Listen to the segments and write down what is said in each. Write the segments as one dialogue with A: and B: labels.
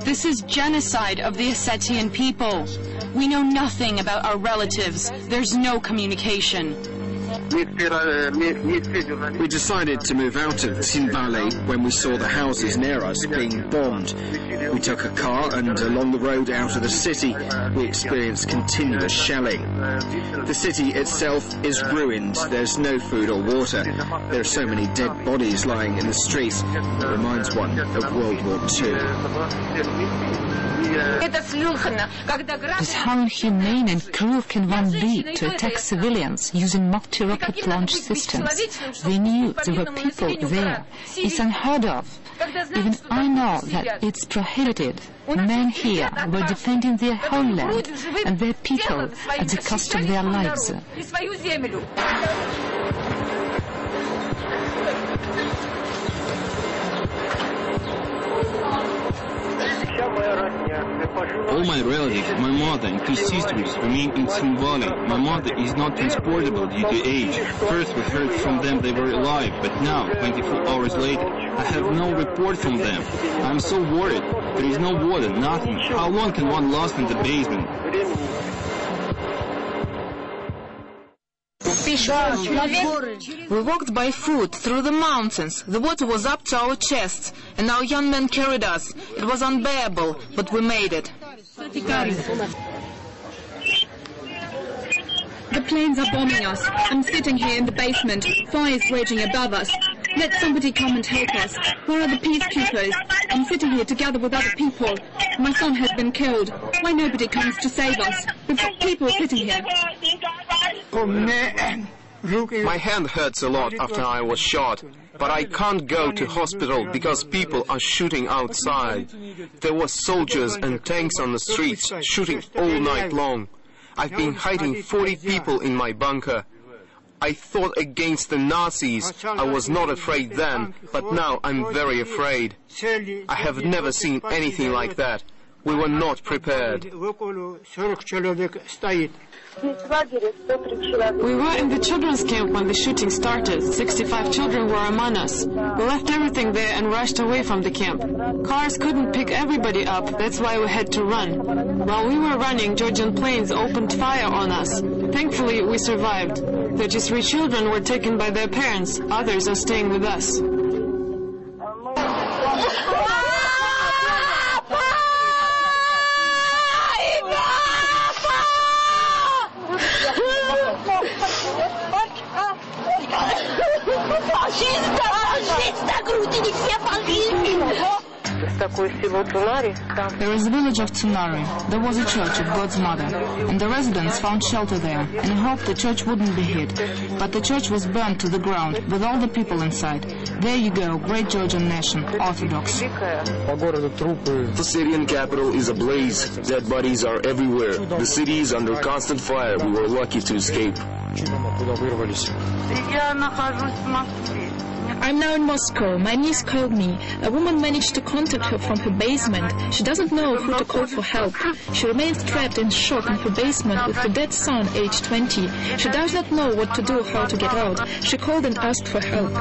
A: This is genocide of the Ossetian people. We know nothing about our relatives. There's no communication.
B: We decided to move out of Tsinbale when we saw the houses near us being bombed. We took a car and along the road out of the city we experienced continuous shelling. The city itself is ruined. There's no food or water. There are so many dead bodies lying in the streets. It reminds one of World War II.
C: How inhumane and cruel can one be to attack civilians using multi-rocket launch systems? We knew there were people there. It's unheard of. Even I know that it's prohibited. Men here were defending their homeland and their people at the cost of their lives.
D: All my relatives, my mother and two sisters remain in Tsinbale. My mother is not transportable due to age. First we heard from them they were alive, but now, 24 hours later, I have no report from them. I'm so worried. There is no water, nothing. How long can one last in the basement?
E: We walked by foot through the mountains. The water was up to our chests, and our young men carried us. It was unbearable, but we made it.
A: The planes are bombing us. I'm sitting here in the basement. Fire is raging above us. Let somebody come and help us. Where are the peacekeepers? I'm sitting here together with other people. My son has been killed. Why nobody comes to save us? We've got people sitting here.
F: My hand hurts a lot after I was shot, but I can't go to hospital because people are shooting outside. There were soldiers and tanks on the streets shooting all night long. I've been hiding 40 people in my bunker. I fought against the Nazis. I was not afraid then, but now I'm very afraid. I have never seen anything like that. We were not prepared.
G: We were in the children's camp when the shooting started. 65 children were among us. We left everything there and rushed away from the camp. Cars couldn't pick everybody up, that's why we had to run. While we were running, Georgian planes opened fire on us. Thankfully, we survived. 33 children were taken by their parents. Others are staying with us.
C: There is a village of Tsunari. There was a church of God's Mother, and the residents found shelter there and hoped the church wouldn't be hit. But the church was burned to the ground with all the people inside. There you go, great Georgian nation, Orthodox.
H: The Syrian capital is ablaze. Dead bodies are everywhere. The city is under constant fire. We were lucky to escape.
I: I'm now in Moscow. My niece called me. A woman managed to contact her from her basement. She doesn't know who to call for help. She remains trapped in shock in her basement with her dead son, aged 20. She does not know what to do or how to get out. She called and asked for help.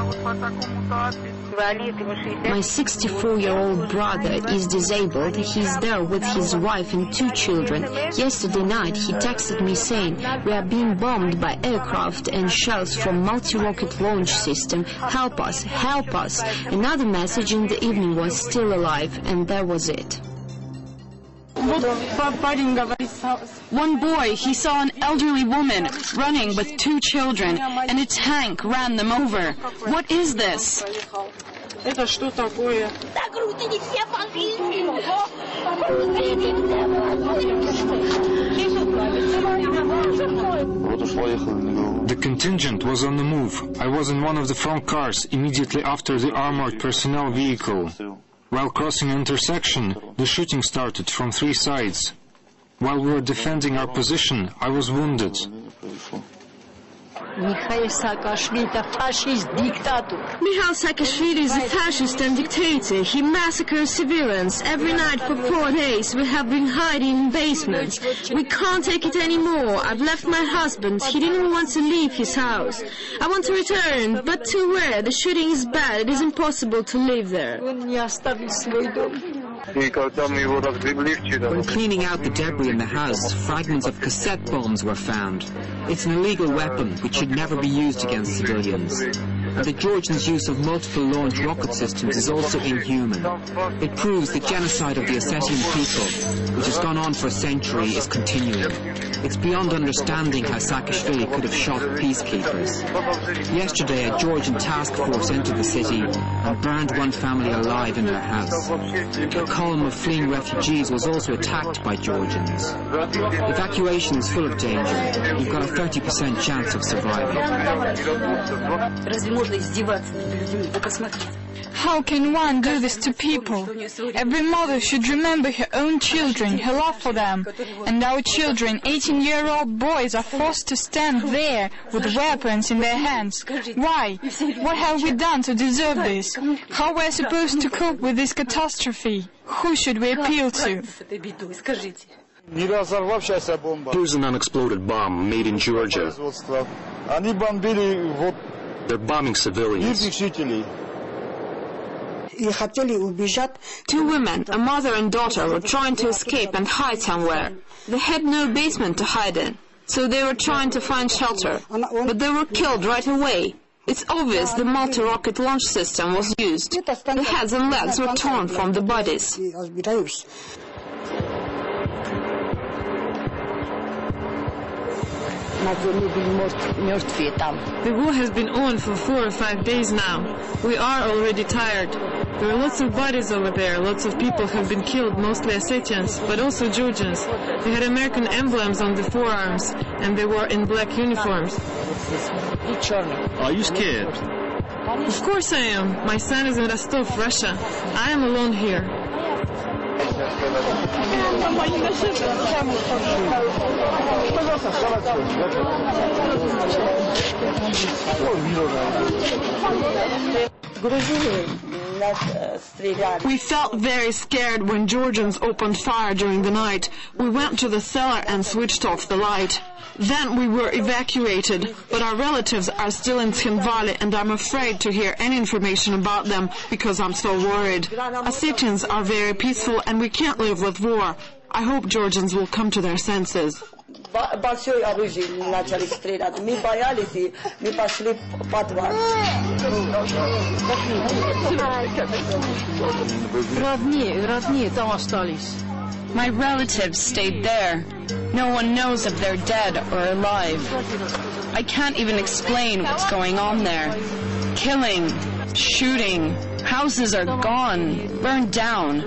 J: My 64-year-old brother is disabled. He's there with his wife and 2 children. Yesterday night he texted me saying, "We are being bombed by aircraft and shells from multi-rocket launch system. Help us, help us." Another message in the evening was still alive, and that was it.
A: One boy, he saw an elderly woman running with 2 children, and a tank ran them over. What is this?
K: The contingent was on the move. I was in one of the front cars immediately after the armored personnel vehicle. While crossing an intersection, the shooting started from 3 sides. While we were defending our position, I was wounded.
L: Mikhail
M: Saakashvili is a fascist and dictator. He massacres civilians. Every night for 4 days we have been hiding in basements. We can't take it anymore. I've left my husband. He didn't want to leave his house. I want to return, but to where? The shooting is bad. It is impossible to live there.
N: When cleaning out the debris in the house, fragments of cassette bombs were found. It's an illegal weapon which should never be used against civilians. And the Georgians' use of multiple launch rocket systems is also inhuman. It proves the genocide of the Ossetian people, which has gone on for a century, is continuing. It's beyond understanding how Saakashvili could have shot peacekeepers. Yesterday, a Georgian task force entered the city and burned one family alive in their house. A column of fleeing refugees was also attacked by Georgians. Evacuation is full of danger. You've got a 30% chance of surviving.
A: How can one do this to people? Every mother should remember her own children, her love for them. And our children, 18-year-old boys, are forced to stand there with weapons in their hands. Why? What have we done to deserve this? How we're supposed to cope with this catastrophe? Who should we appeal to?
H: Here's an unexploded bomb made in Georgia. They're bombing civilians.
E: 2 women, a mother and daughter, were trying to escape and hide somewhere. They had no basement to hide in, so they were trying to find shelter. But they were killed right away. It's obvious the multi-rocket launch system was used. The heads and legs were torn from the bodies.
G: The war has been on for 4 or 5 days now. We are already tired. There are lots of bodies over there. Lots of people have been killed, mostly Ossetians, but also Georgians. They had American emblems on the forearms, and they were in black uniforms.
D: Are you scared?
G: Of course I am. My son is in Rostov, Russia. I am alone here. We felt very scared when Georgians opened fire during the night. We went to the cellar and switched off the light. Then we were evacuated, but our relatives are still in Tskhinvali, and I'm afraid to hear any information about them because I'm so worried. Ossetians are very peaceful and we can't live with war. I hope Georgians will come to their senses.
O: My relatives stayed there. No one knows if they're dead or alive. I can't even explain what's going on there. Killing, shooting, houses are gone, burned down.